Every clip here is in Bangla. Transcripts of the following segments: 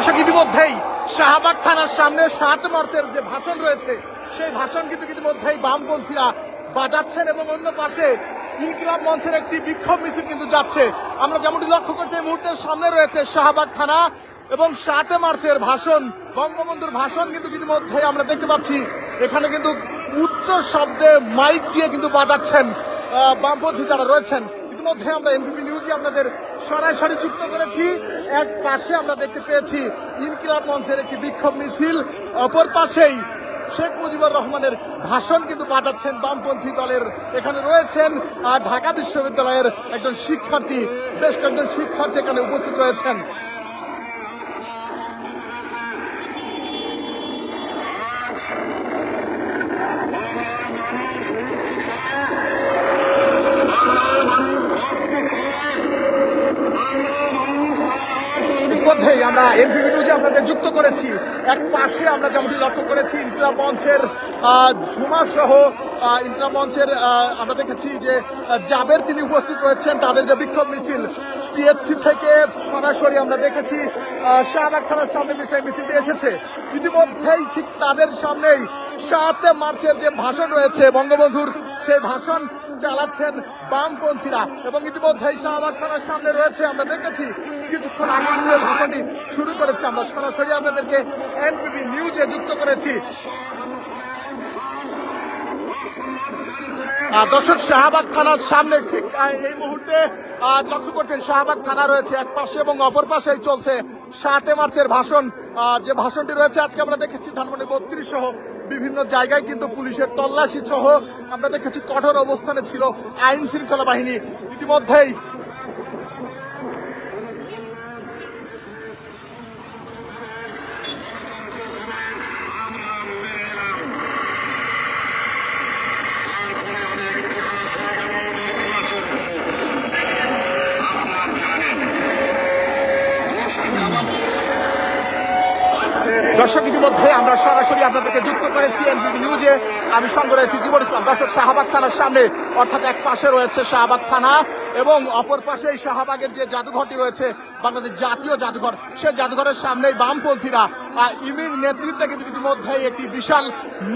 দর্শক ইতিমধ্যেই শাহবাগ থানার সামনে 7 মার্চের যে ভাষণ রয়েছে সেই ভাষণ কিন্তু ইতিমধ্যেই বামপন্থীরা বাজাচ্ছেন এবং অন্য পাশে ইনকিলাব মঞ্চের একটি বিক্ষোভ মিছিল কিন্তু যাচ্ছে। আমরা যেমনটি লক্ষ্য করছি এই মুহূর্তের সামনে রয়েছে শাহবাগ থানা এবং 7 মার্চের ভাষণ, বঙ্গবন্ধুর ভাষণ কিন্তু ইতিমধ্যেই আমরা দেখতে পাচ্ছি এখানে কিন্তু উচ্চ শব্দে মাইক দিয়ে কিন্তু বাজাচ্ছেন বামপন্থী যারা রয়েছেন। ইতিমধ্যে আমরা এনবিপি নিউজে আপনাদের সরাসরি যুক্ত করেছি। এক পাশে আমরা দেখতে পেয়েছি ইনকিলাব মঞ্চের একটি বিক্ষোভ মিছিল, অপর পাশেই শেখ মুজিবুর রহমানের ভাষণ কিন্তু বাজাচ্ছেন বামপন্থী দলের। এখানে রয়েছেন ঢাকা বিশ্ববিদ্যালয়ের একজন শিক্ষার্থী, বেশ কয়েকজন শিক্ষার্থী এখানে উপস্থিত রয়েছেন। ইতিমধ্যেই আমরা এনবিপি নিউজে আপনাদের যুক্ত করেছি। এক পাশে আমরা যেমনটি লক্ষ্য করেছি ইনকিলাব মঞ্চের ঝুমা সহ ইনকিলাব মঞ্চের আমরা দেখেছি যে জাবের তিনি উপস্থিত রয়েছেন। তাদের যে বিক্ষোভ মিছিল টিএসসি থেকে সরাসরি আমরা দেখেছি শাহবাগ থানার সামনে যে সেই মিছিলটি এসেছে। ইতিমধ্যেই ঠিক তাদের সামনেই 7 মার্চের যে ভাষণ রয়েছে বঙ্গবন্ধুর, সেই ভাষণ চালাচ্ছেন বামপন্থীরা এবং ইতিমধ্যেই শাহবাগ থানার সামনে রয়েছে। আমরা দেখেছি কিছুক্ষণ আগে ভাষণটি শুরু করেছে। আমরা সরাসরি আপনাদেরকে এনবিপি নিউজে যুক্ত করেছি। দর্শক শাহবাগ থানার সামনে ঠিক এই মুহূর্তে লক্ষ্য করছেন শাহবাগ থানা রয়েছে এক পাশে এবং অপর পাশেই চলছে 7 মার্চের ভাষণ। যে ভাষণটি রয়েছে আজকে আমরা দেখেছি ধানমন্ডি 32 সহ বিভিন্ন জায়গায় কিন্তু পুলিশের তল্লাশি সহ আমরা দেখেছি কঠোর অবস্থানে ছিল আইন শৃঙ্খলা বাহিনী। ইতিমধ্যেই দর্শক ইতিমধ্যে আমরা সরাসরি আপনাদেরকে যুক্ত করেছি এনবিপি নিউজে। আমি সঙ্গে রয়েছি জীবন ইসলাম। দর্শক শাহবাগ থানার সামনে অর্থাৎ এক পাশে রয়েছে শাহবাগ থানা এবং অপর পাশে শাহবাগের যে জাদুঘরটি রয়েছে বাংলাদেশ জাতীয় জাদুঘর, সেই জাদুঘরের সামনেই বামপন্থীরা ইমির নেতৃত্বে কিন্তু ইতিমধ্যে একটি বিশাল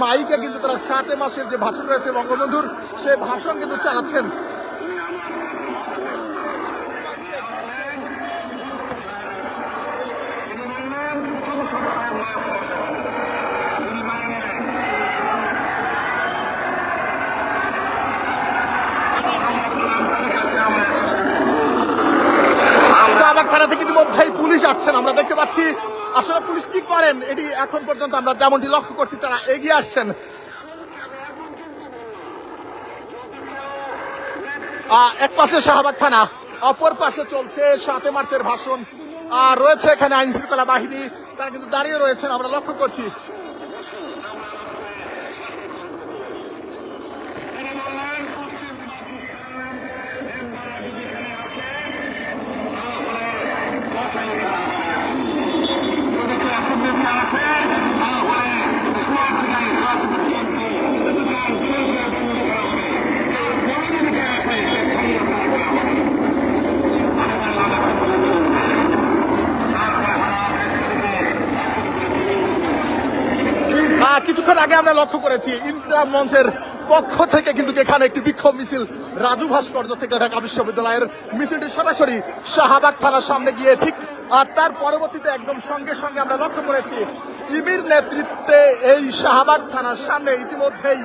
মাইকে কিন্তু তারা 7 মাসের যে ভাষণ রয়েছে বঙ্গবন্ধুর, সেই ভাষণ কিন্তু চালাচ্ছেন। শাহবাগ থানা থেকে ইতিমধ্যেই পুলিশ আসছেন আমরা দেখতে পাচ্ছি। আসলে পুলিশ কি করেন এটি এখন পর্যন্ত আমরা যেমনটি লক্ষ্য করছি তারা এগিয়ে আসছেন। এক পাশে শাহবাগ থানা, অপর পাশে চলছে 7 মার্চের ভাষণ। রয়েছে এখানে আইন শৃঙ্খলা বাহিনী, তারা কিন্তু দাঁড়িয়ে রয়েছেন আমরা লক্ষ্য করছি। কিছুক্ষণ আগে আমরা লক্ষ্য করেছি ইনকিলাব মঞ্চের পক্ষ থেকে কিন্তু এখানে একটি বিক্ষোভ মিছিল রাজু ভাস্কর্য থেকে ঢাকা বিশ্ববিদ্যালয়ের মিছিলটি সরাসরি শাহবাগ থানার সামনে গিয়ে ঠিক তার পরবর্তীতে একদম সঙ্গে সঙ্গে আমরা লক্ষ্য করেছি ইমির নেতৃত্বে এই শাহবাগ থানার সামনে ইতিমধ্যেই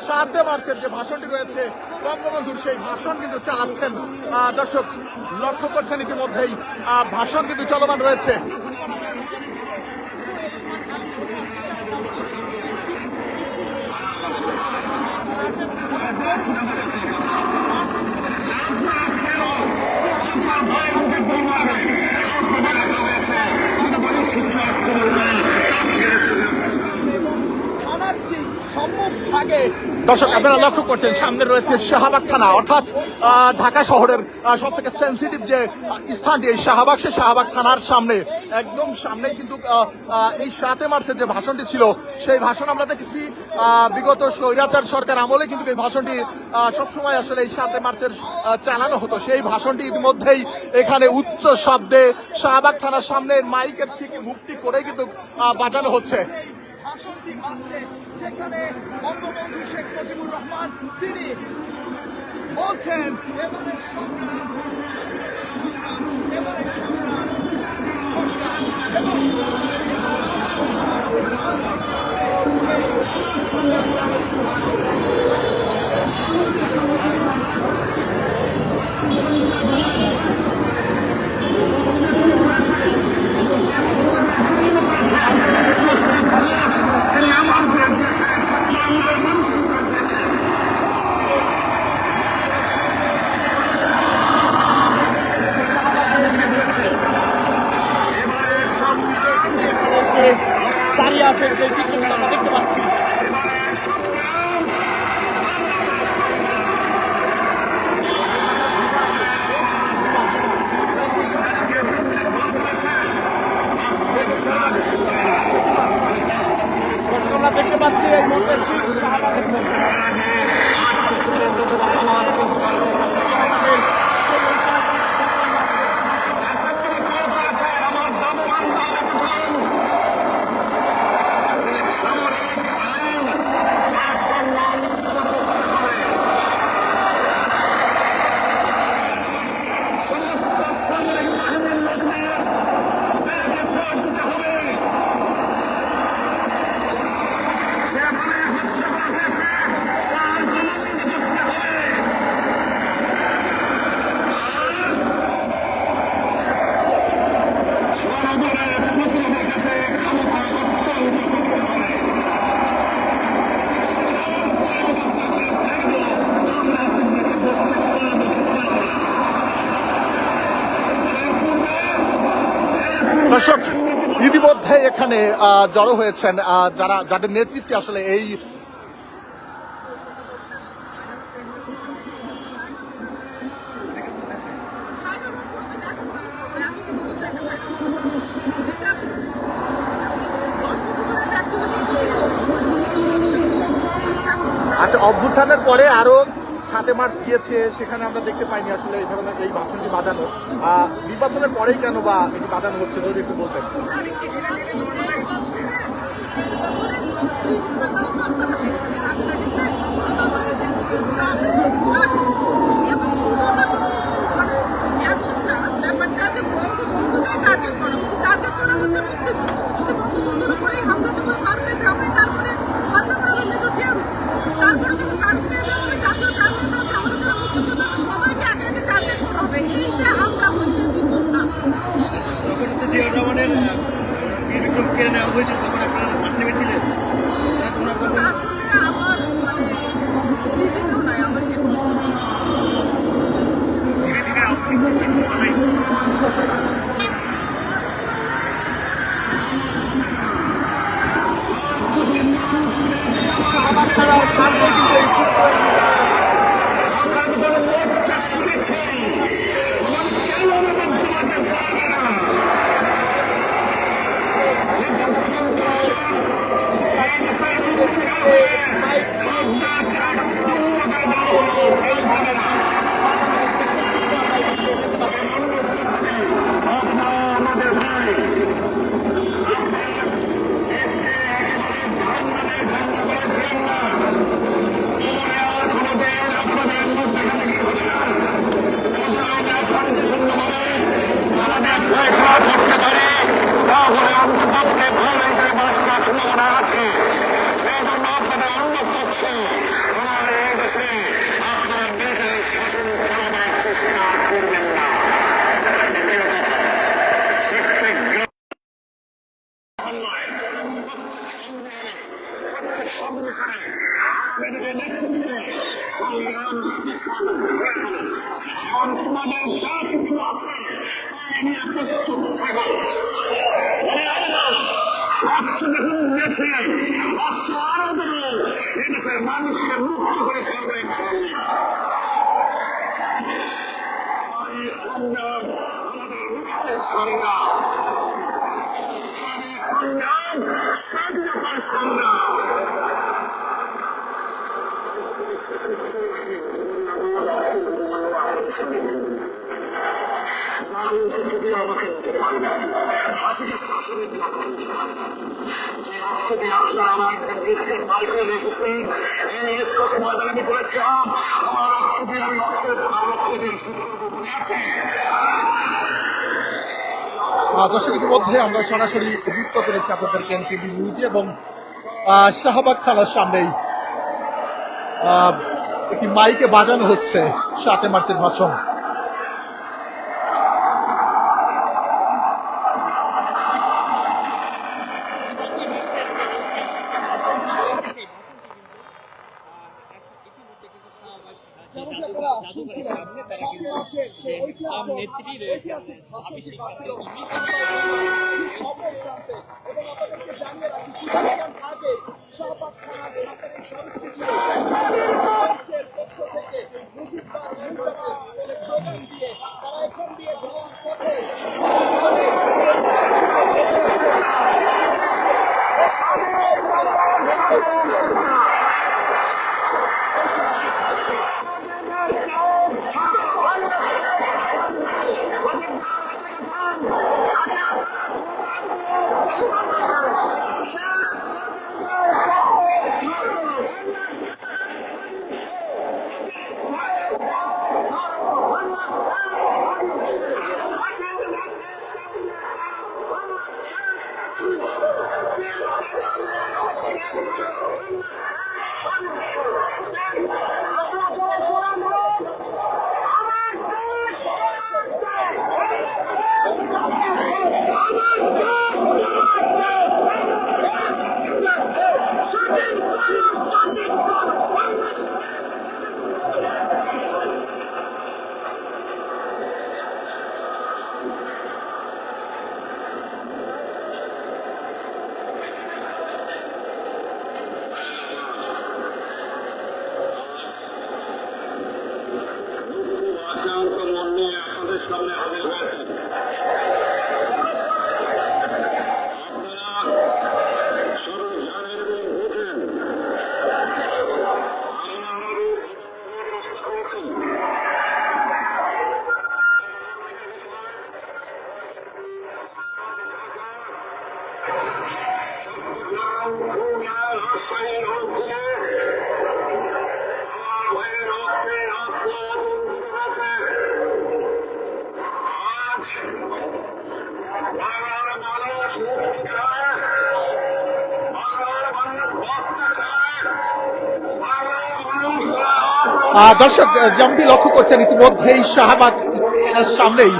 7 মার্চের যে ভাষণটি রয়েছে বঙ্গবন্ধুর, সেই ভাষণ কিন্তু চালাচ্ছেন। দর্শক লক্ষ্য করছেন ইতিমধ্যেই ভাষণ কিন্তু চলমান রয়েছে। সম্মুখ ভাগে দর্শক আপনারা লক্ষ্য করছেন সামনে রয়েছে শাহবাগ থানা, অর্থাৎ ঢাকা শহরের সব থেকে সেন্সিটিভ যে স্থানটি এই শাহবাগ, সে শাহবাগ থানার সামনে একদম সামনে কিন্তু এই 7 মার্চের যে ভাষণটি ছিল সেই ভাষণ আমরা দেখেছি বিগত স্বৈরাচার সরকার আমলে কিন্তু এই ভাষণটি সবসময় আসলে এই 7 মার্চের চালানো হতো। সেই ভাষণটি ইতিমধ্যেই এখানে উচ্চ শব্দে শাহবাগ থানার সামনে মাইকের থেকে মুক্তি করে কিন্তু বাজানো হচ্ছে। ভাষণটি আছে সেখানে বঙ্গবন্ধু শেখ মুজিবুর রহমান তিনি বলছেন এবারে সংগ্রাম, এবারে সংগ্রাম, সংগ্রাম এবং দাঁড়িয়ে আছেন সেই চিত্রগুলো আমরা দেখতে পাচ্ছি। আমরা দেখতে পাচ্ছি এই মুহূর্তে ঠিক শাহবাগের দর্শক ইতিমধ্যে এখানে জড়ো হয়েছেন যাদের নেতৃত্বে আসলে এই আচ্ছা অভ্যুত্থানের পরে আরো 7 মার্চ গিয়েছে, সেখানে আমরা দেখতে পাইনি আসলে এই ধরনের এই ভাষণটি বাজানো। নির্বাচনের পরেই কেন বা এটি বাজানো হচ্ছে যদি একটু বলতেন। অস্ত্র দেখুন এদেশের মানুষকে মুক্ত করে ছাড়বে সংগ্রাম আমাদের মুক্তির সংগ্রাম, সংগ্রাম স্বাধীনতার সংগ্রাম। থেকে আমাকে নিতে পারবে ফাঁসিকে শাসনের যে রক্ত দিয়ে আপনারা আমার দেশের মাইকে রেখেছি এই স্কোচ ময়দানে আমি বলেছিলাম আমার রক্ত দিয়ে আমি রক্ত দিয়ে শুরু করবো মনে আছে। দর্শক ইতিমধ্যে আমরা সরাসরি যুক্ত করেছি আপনাদেরকে এনটিভি নিউজে এবং শাহবাগ থানার সামনেই একটি মাইকে বাজানো হচ্ছে 7 মার্চের ভাষণ। সামনে হাজির হয়েছেন আপনারা সব জানেন এবং বোঝেন আমরা চেষ্টা করেছি রাজশাহী রোডে আমার ভাইয়ের রক্তে রাস্তা বন্ধ আছে। বাংলার মানুষ মুক্তি চায়, বাংলার মানুষ বাঁচতে চায়, বাংলার মানুষ। দর্শক যেমনটি লক্ষ্য করছেন ইতিমধ্যেই শাহবাগ সামনেই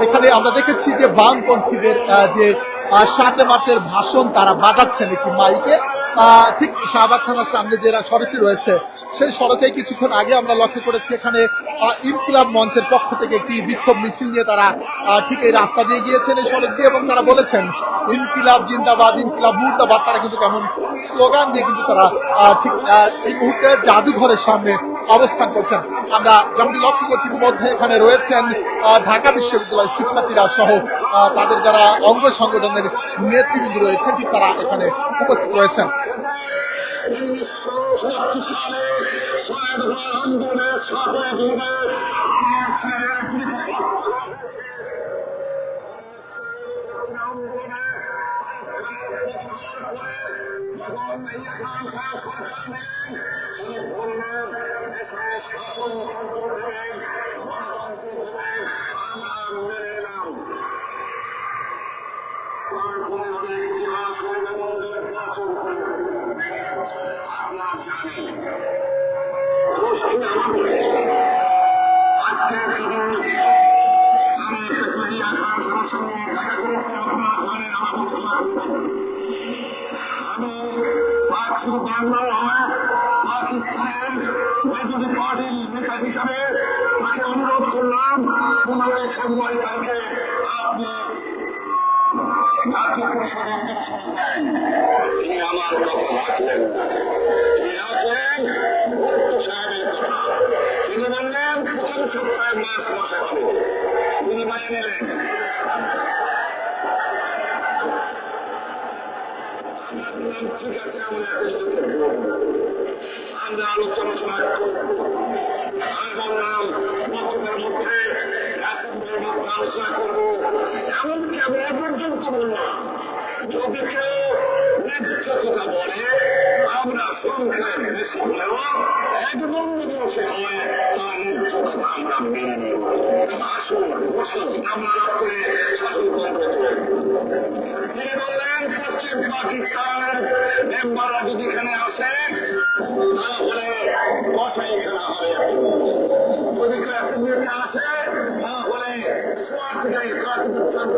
এখানে আমরা দেখেছি যে বামপন্থীদের যে 7 মার্চের ভাষণ তারা বাজাচ্ছেন একটি মাইকে ঠিক শাহবাগ থানার সামনে যে সড়কটি রয়েছে সেই সড়কে কিছুক্ষণ আগে আমরা লক্ষ্য করেছি এখানে ইনকিলাব মঞ্চের পক্ষ থেকে একটি বিক্ষোভ মিছিল নিয়ে তারা ঠিক এই রাস্তা দিয়ে গিয়েছেন এই সড়ক দিয়ে এবং তারা বলেছেন ইনকিলাব জিন্দাবাদ, ইনকিলাব মুর্দাবাদ। তারা কিন্তু কেমন স্লোগান দিয়ে কিন্তু তারা ঠিক এই মুহূর্তে জাদুঘরের সামনে অবস্থান করছেন। আমরা যেমনটি লক্ষ্য করছি ইতিমধ্যে এখানে রয়েছেন ঢাকা বিশ্ববিদ্যালয়ের শিক্ষার্থীরা সহ তাদের যারা অঙ্গ সংগঠনের নেতৃবৃন্দ রয়েছেন ঠিক তারা এখানে উপস্থিত রয়েছেন। ইতিহাস আপনার জানেন আজকে আমি প্রেসিডেন্ট খান সবার সঙ্গে দেখা করেছি। আপনারা জানেন আমার আলোচনা করেছি। আমি শুধু বাংলার নয় পাকিস্তানের বিরোধী পার্টির নেতা হিসাবে তাকে অনুরোধ করলাম 15 ফেব্রুয়ারি তারিখে আপনি জাতীয় পরিষদের যিনি শুনলেন তিনি আমার কথা রাখলেন না। তিনি রাখলেন ভুট্টো সাহেবের কথা। তিনি বললেন প্রথম সপ্তাহে মাস মাসে হবে। তিনি মানে নিলেন। ঠিক আছে, আমরা আলোচনা আমি বললাম বক্তব্যের মধ্যে আলোচনা করবো। এমনকি আমি এ পর্যন্ত বললাম যদি কেউ ন্যায্য কথা বলে আমরা সংখ্যায় বেশি হলেও একদম দিবসে হয় তার ন্যায্য কথা আমরা মেনে নেব। আসুন বসুন, আমরা লাভ করে শাসনতন্ত্র তৈরি। তিনি বললেন পশ্চিম পাকিস্তানের মেম্বাররা যদি এখানে আসে তাহলে বসাই খেলা হয়ে আছে। যদি ক্লাসে আসে তাহলে সোয়ার থেকে ক্লাস পর্যন্ত